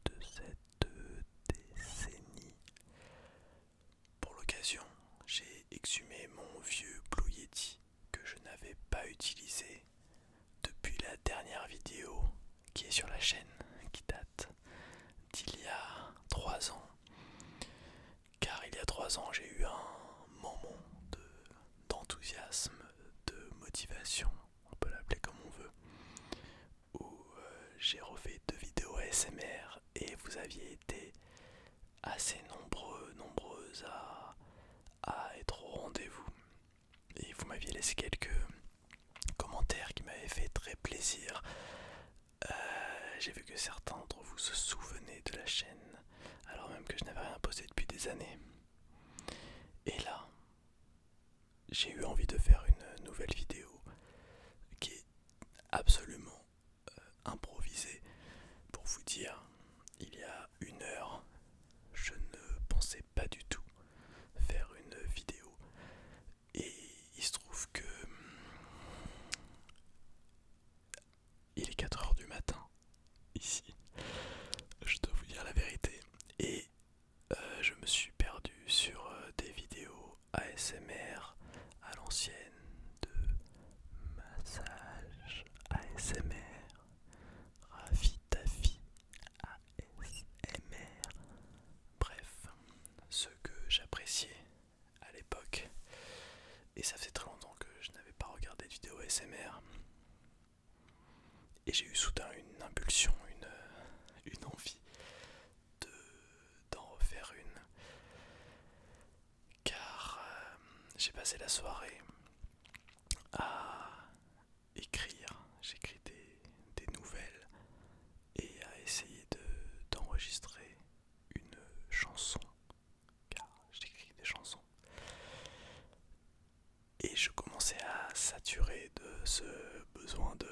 de cette décennie. Pour l'occasion, j'ai exhumé mon vieux Blue Yeti que je n'avais pas utilisé depuis la dernière vidéo qui est sur la chaîne, qui date d'il y a 3 ans. Car il y a 3 ans, j'ai eu un moment d'enthousiasme, de motivation, on peut l'appeler comme on veut, où j'ai refait 2 vidéos ASMR et vous aviez été assez nombreuses à être au rendez-vous. Et vous m'aviez laissé quelques commentaires qui m'avaient fait très plaisir. J'ai vu que certains d'entre vous se souvenaient de la chaîne, alors même que je n'avais rien posté depuis des années. Et là, j'ai eu envie de faire une nouvelle vidéo qui est absolument improvisée. Pour vous dire, il y a 1 heure, je ne pensais pas du tout faire une vidéo. Et il se trouve que il est 4 heures du matin ici. Je dois vous dire la vérité. Et je me suis perdu sur des vidéos ASMR à l'ancienne, de massage ASMR, Ravi Taffy ASMR, bref, ce que j'appréciais à l'époque. Et ça faisait très longtemps que je n'avais pas regardé de vidéo ASMR. Et j'ai eu soudain une impulsion, une envie d'en refaire une. Car j'ai passé la soirée à écrire. J'écris des nouvelles et à essayer d'enregistrer une chanson. Car j'écris des chansons. Et je commençais à saturer de ce besoin de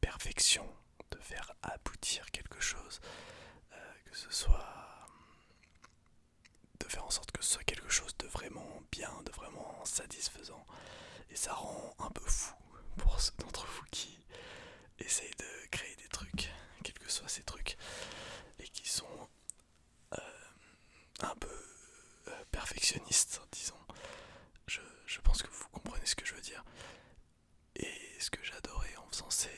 perfection, de faire aboutir quelque chose, que ce soit de faire en sorte que ce soit quelque chose de vraiment bien, de vraiment satisfaisant. Et ça rend un peu fou pour ceux d'entre vous qui essayent de créer des trucs, quels que soient ces trucs, et qui sont un peu perfectionnistes, disons. Je pense que vous comprenez ce que je veux dire. Et ce que j'adorais en faisant ces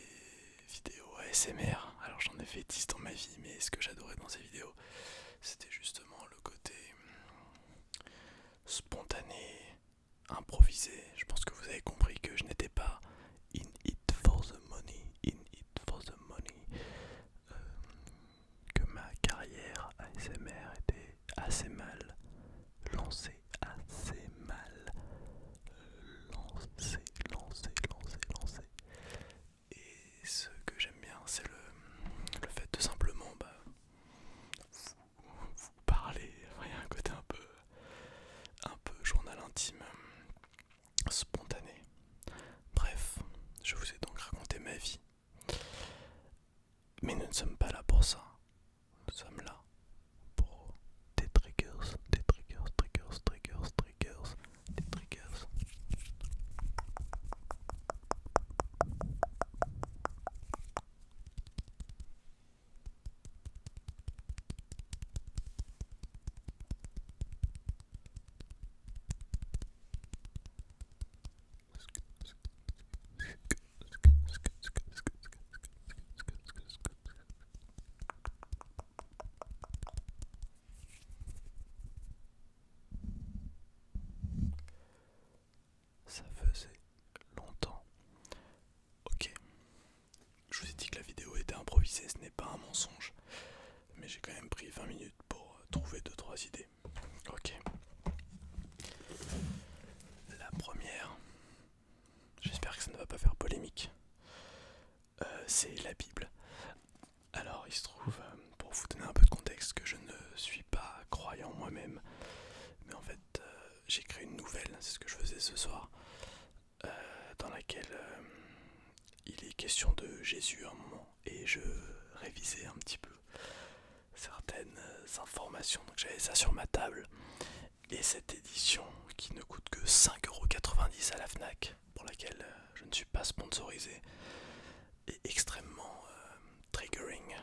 vidéos ASMR, alors j'en ai fait 10 dans ma vie, mais ce que j'adorais dans ces vidéos, c'était justement le côté spontané, improvisé. Je pense que vous avez compris que je n'étais pas in it for the money, in it for the money, que ma carrière ASMR était assez mal lancée, assez mal lancée. Et ce que j'aime bien, c'est le fait de simplement vous parler. Il y a un côté un peu journal intime, spontané. Bref, je vous ai donc raconté ma vie. Mais nous ne sommes pas là pour ça. Nous sommes là pour des triggers, des triggers, triggers, triggers, triggers, des triggers. Ça faisait longtemps. Ok, je vous ai dit que la vidéo était improvisée, ce n'est pas un mensonge. Mais j'ai quand même pris 20 minutes pour trouver 2-3 idées. Ok. La première, j'espère que ça ne va pas faire polémique, c'est la Bible. Alors il se trouve, pour vous donner un peu de contexte, que je ne suis pas croyant moi-même. Mais en fait, j'écris une nouvelle, c'est ce que je faisais ce soir, dans laquelle il est question de Jésus à un moment. Et je révisais un petit peu certaines informations. Donc j'avais ça sur ma table. Et cette édition, qui ne coûte que 5,90€ à la Fnac, pour laquelle je ne suis pas sponsorisé, est extrêmement triggering.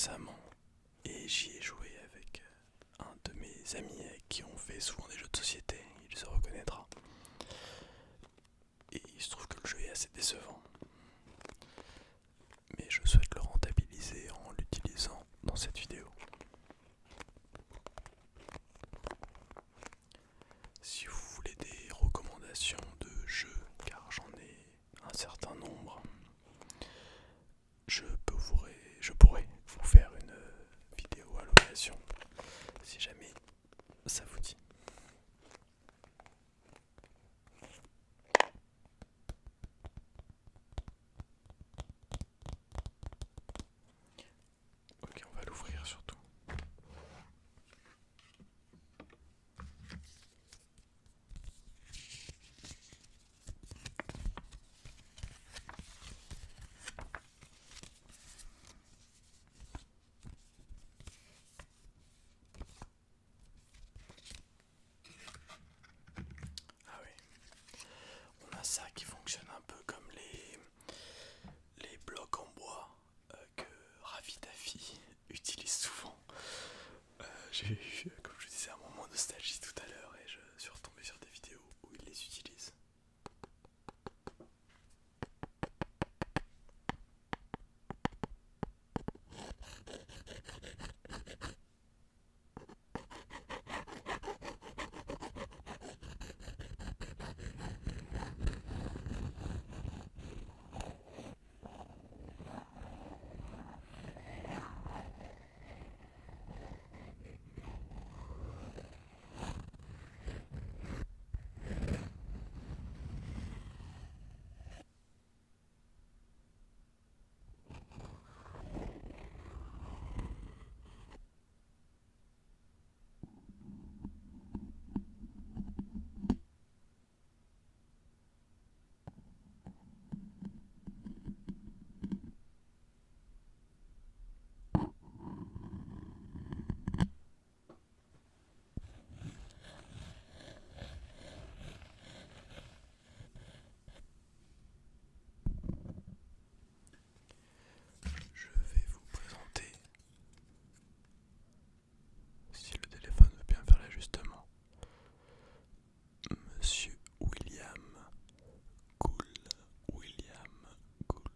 récemment et j'y ai joué avec un de mes amis qui ont fait souvent des jeux de société, il se reconnaîtra. Et il se trouve que le jeu est assez décevant. Mais je souhaite le rentabiliser en l'utilisant dans cette vidéo. Si vous voulez des recommandations de jeux, car j'en ai un certain nombre, je pourrais vous faire une vidéo à l'occasion, si jamais ça vous dit. Ok, on va l'ouvrir surtout. Ah oui, on a ça qui fonctionne un peu comme les blocs en bois que Ravi Daffy utilise souvent. J'ai eu, comme je vous disais, un moment de nostalgie tout à l'heure et je suis retombé sur des vidéos où il les utilise. Je vais vous présenter, si le téléphone veut bien faire l'ajustement, Monsieur William Gould. William Gould.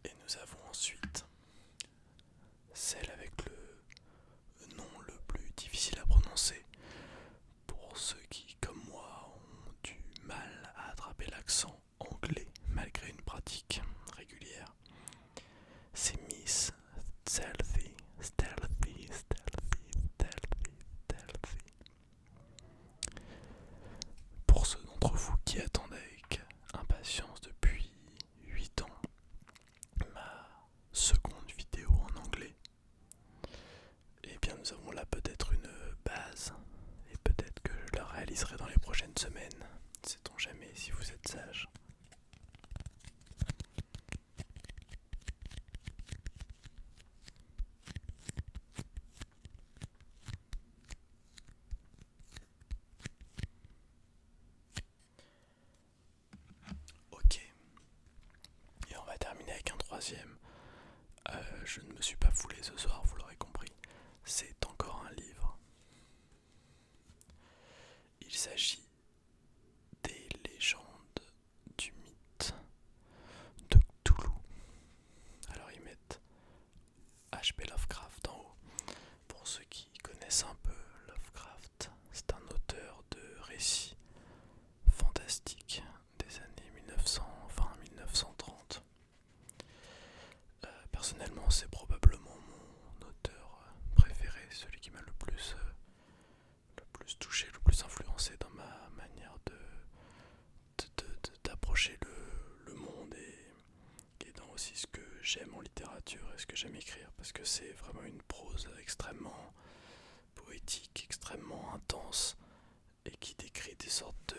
Et nous avons ensuite celle avec le nom le plus difficile à prononcer pour ceux qui, comme moi, ont du mal à attraper l'accent anglais malgré une pratique régulière. C'est Miss Stealthy, Stealthy, Stealthy, Stealthy, Stealthy. Pour ceux d'entre vous qui attendent avec impatience depuis 8 ans ma seconde vidéo en anglais, eh bien nous avons là peut-être une base et peut-être que je la réaliserai dans les prochaines semaines. Sait-on jamais si vous êtes sage. Ok. Et on va terminer avec un troisième. Je ne me suis pas foulé ce soir, vous l'aurez compris. C'est encore un livre. Il s'agit des légendes du mythe de Cthulhu. Alors ils mettent H.P. Lovecraft en haut. Pour ceux qui connaissent un peu Lovecraft, c'est un auteur de récits fantastiques des années 1920-1930. Personnellement, c'est probablement mon auteur préféré, celui qui m'a le plus touché, le plus influencé dans ma manière d'approcher le monde et dans aussi ce que j'aime en littérature et ce que j'aime écrire, parce que c'est vraiment une prose extrêmement poétique, extrêmement intense et qui décrit des sortes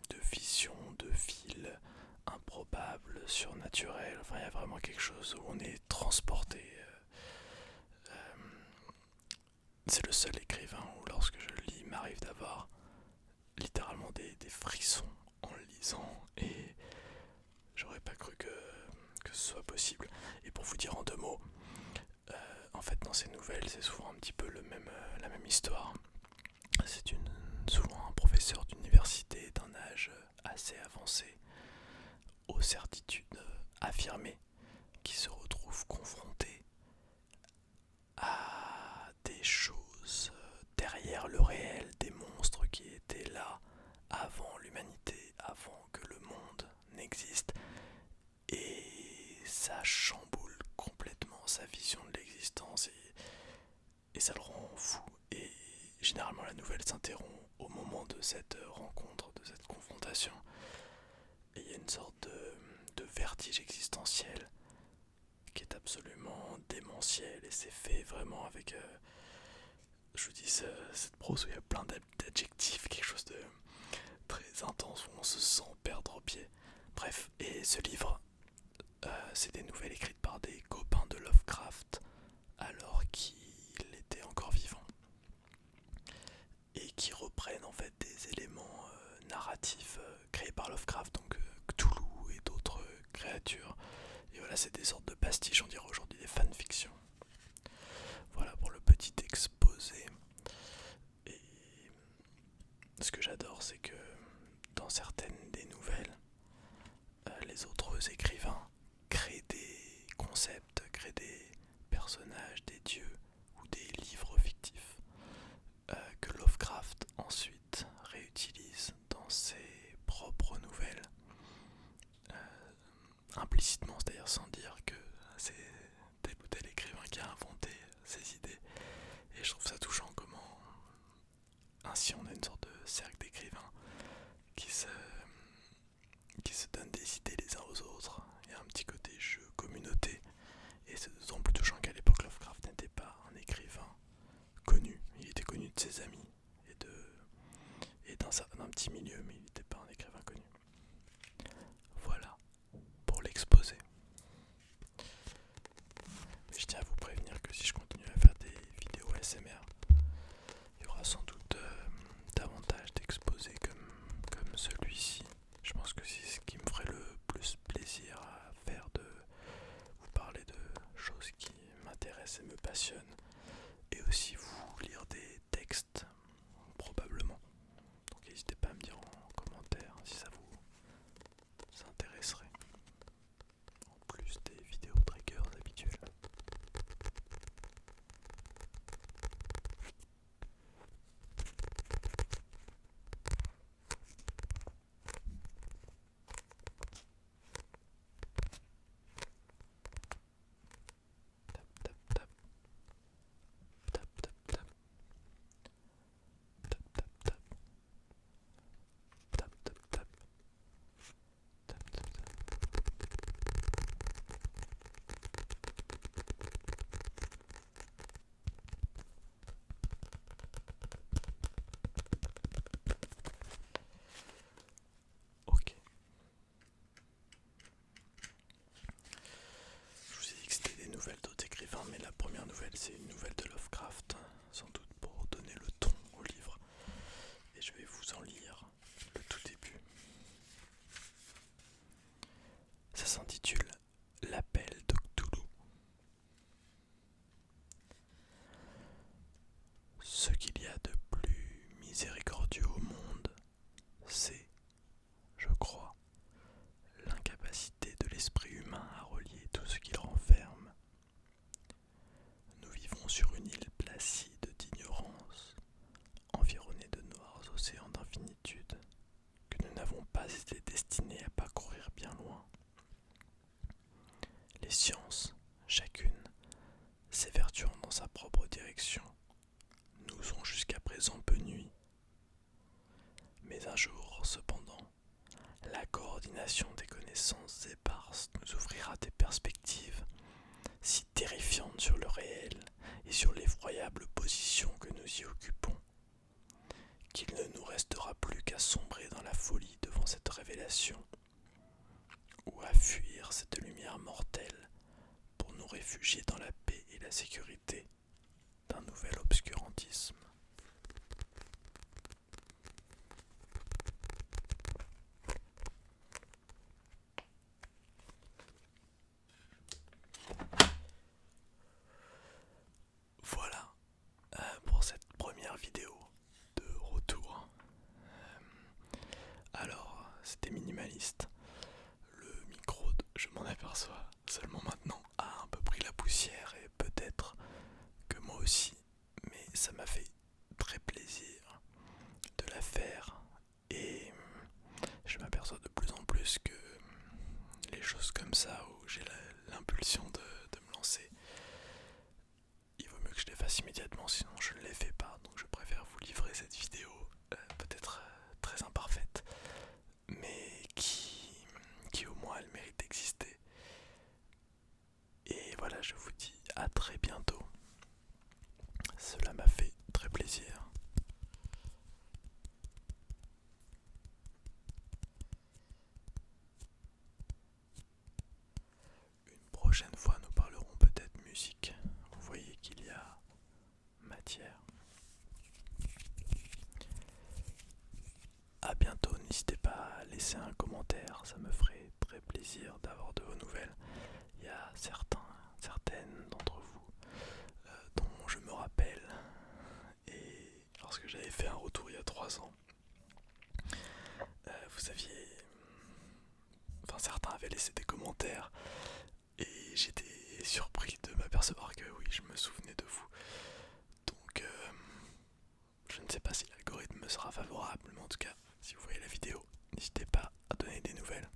de visions, de villes improbables, surnaturelles. Enfin, il y a vraiment quelque chose où on est transporté c'est le seul écrivain où lorsque je le lis, il m'arrive d'avoir littéralement des frissons en le lisant, et j'aurais pas cru que ce soit possible. Et pour vous dire en 2 mots, en fait dans ces nouvelles c'est souvent un petit peu la même histoire. C'est souvent un professeur d'université d'un âge assez avancé, aux certitudes affirmées, qui se retrouve confronté à des choses derrière le réel, des monstres qui étaient là avant l'humanité, avant que le monde n'existe, et ça chamboule complètement sa vision de l'existence, et ça le rend fou. Et généralement la nouvelle s'interrompt au moment de cette rencontre, de cette confrontation, et il y a une sorte de vertige existentiel qui est absolument démentiel, et c'est fait vraiment avec, je vous dis, cette prose où il y a plein d'adjectifs, quelque chose de très intense où on se sent perdre pied. Bref, et ce livre, c'est des nouvelles écrites par des copains de Lovecraft alors qu'il était encore vivant, et qui reprennent en fait des éléments narratifs créés par Lovecraft, donc Cthulhu et d'autres créatures. Et voilà, c'est des sortes de pastiches, on dirait aujourd'hui des fanfictions. Voilà pour le petit exposé. Et ce que j'adore, c'est que dans certaines des nouvelles, les autres écrivains créent des concepts, créent des personnages, des dieux ou des livres fictifs que Lovecraft ensuite réutilise dans ses propres nouvelles, implicitement, c'est-à-dire sans dire que c'est tel ou tel écrivain qui a inventé ces idées. Et je trouve ça touchant comment ainsi on a une sorte de cercle d'écrivains qui se donnent des idées les uns aux autres. Il y a un petit côté jeu, communauté, et c'est d'autant plus touchant qu'à l'époque Lovecraft n'était pas un écrivain connu. Il était connu de ses amis et d'un petit milieu, mais il n'était pas un écrivain connu. Voilà pour l'exposé. Mais je tiens à vous prévenir que si je continue à faire des vidéos ASMR, il y aura sans doute davantage d'exposés comme celui-ci. Je pense que c'est ce qui me ferait le plus plaisir à faire, de vous parler de choses qui m'intéressent et me passionnent, et aussi vous lire des textes, probablement. Donc n'hésitez pas à me dire en commentaire si ça vous intéresserait, en plus des vidéos triggers habituelles. Tap tap tap, tap tap tap, tap tap tap, tap tap tap, tap tap tap. Ok. Je vous ai dit que c'était des nouvelles d'autres écrivains, mais la première nouvelle, c'est une nouvelle de Lovecraft, sans doute pour donner le ton au livre. Et je vais vous en lire le tout début. Ça s'intitule L'appel de Cthulhu. Ce qu'il y a de plus miséricordieux au monde, c'est, je crois, l'incapacité de l'esprit humain à relier tout ce qu'il renferme. Nous vivons sur une île placide d'ignorance, environnée de noirs océans d'infinitude, que nous n'avons pas été destinés à parcourir bien loin. Les sciences, chacune, s'évertuant dans sa propre direction, nous ont jusqu'à présent peu nui. Mais un jour, cependant, la coordination des connaissances éparses nous ouvrira des perspectives si terrifiantes sur le réel et sur l'effroyable position que nous y occupons, qu'il ne nous restera plus qu'à sombrer dans la folie devant cette révélation, ou à fuir cette lumière mortelle pour nous réfugier dans la paix et la sécurité d'un nouvel obscurantisme. à très bientôt. Cela m'a fait très plaisir. Une prochaine fois, nous parlerons peut-être musique. Vous voyez qu'il y a matière. A bientôt, n'hésitez pas à laisser un commentaire, ça me ferait très plaisir d'avoir de vos nouvelles. Il y a certaines d'entre vous dont je me rappelle, et lorsque j'avais fait un retour il y a 3 ans, vous aviez... Enfin, certains avaient laissé des commentaires, et j'étais surpris de m'apercevoir que oui, je me souvenais de vous. Donc, je ne sais pas si l'algorithme me sera favorable, mais en tout cas, si vous voyez la vidéo, n'hésitez pas à donner des nouvelles.